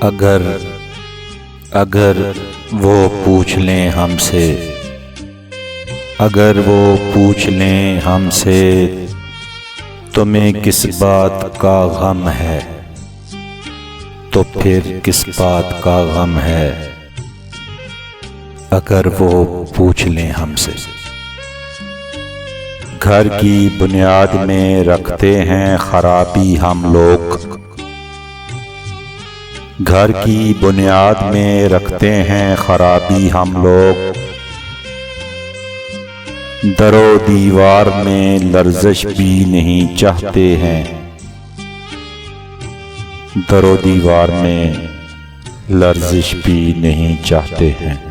अगर अगर वो पूछ लें हमसे, अगर वो पूछ लें हमसे, तुम्हें किस बात का गम है, तो फिर किस बात का गम है। अगर वो पूछ लें हमसे। घर की बुनियाद में रखते हैं खराबी हम लोग, घर की बुनियाद में रखते हैं खराबी हम लोग। दरो दीवार में लर्जिश भी नहीं चाहते हैं, दरो दीवार में लर्जिश भी नहीं चाहते हैं।